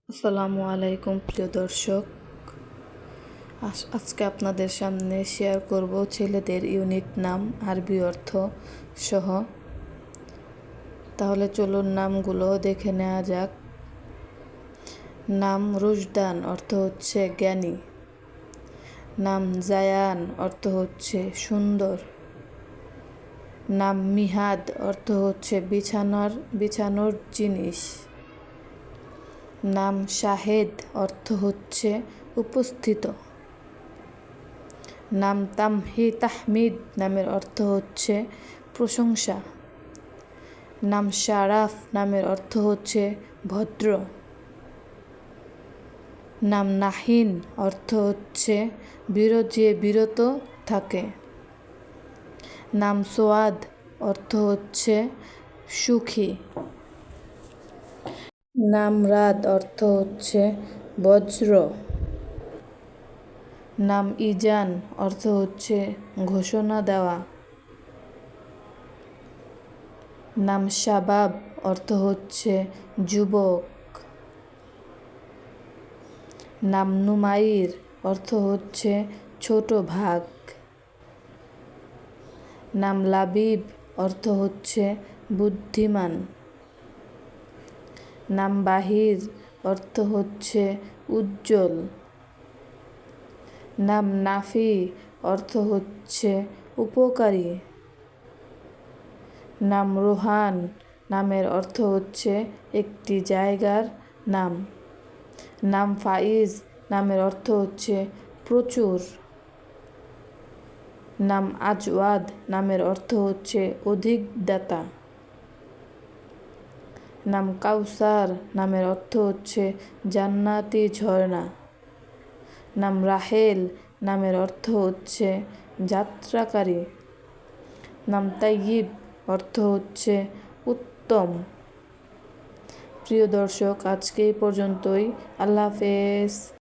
আসসালামু আলাইকুম প্রিয় দর্শক। আজকে আপনাদের সামনে শেয়ার করব ছেলেদের ইউনিক নাম, আরবি অর্থ সহ। তাহলে চলুন নামগুলো দেখে নেওয়া যাক। নাম রুশদান, অর্থ হচ্ছে জ্ঞানী। নাম জায়ান, অর্থ হচ্ছে সুন্দর। নাম মিহাদ, অর্থ হচ্ছে বিছানোর জিনিস। নাম শাহেদ, অর্থ হচ্ছে উপস্থিত। নাম তাহমিদ নামের অর্থ হচ্ছে প্রশংসা। নাম শারাফ নামের অর্থ হচ্ছে ভদ্র। নাম নাহিন, অর্থ হচ্ছে যে বিরত থাকে। নাম সোয়াদ, অর্থ হচ্ছে সুখী। নাম রাদ, অর্থ হচ্ছে বজ্র। নাম ইজান, অর্থ হচ্ছে ঘোষণা দেওয়া। নাম শাবাব, অর্থ হচ্ছে যুবক। নাম নুমাইর, অর্থ হচ্ছে ছোট ভাগ। নাম লাবিব, অর্থ হচ্ছে বুদ্ধিমান। নাম বাহির, অর্থ হচ্ছে উজ্জ্বল। নাম নাফি, অর্থ হচ্ছে উপকারী। নাম রোহান নামের অর্থ হচ্ছে একটি জায়গার নাম। নাম ফাইজ নামের অর্থ হচ্ছে প্রচুর। নাম আজওয়াদ নামের অর্থ হচ্ছে অধিকদাতা। নাম কাউসার নামের অর্থ হচ্ছে জান্নাতি ঝর্ণা। নাম রাহেল নামের অর্থ হচ্ছে যাত্রাকারী। নাম তাইয়িব, অর্থ হচ্ছে উত্তম। প্রিয় দর্শক, আজকে এই পর্যন্তই। আল্লাহ হাফেজ।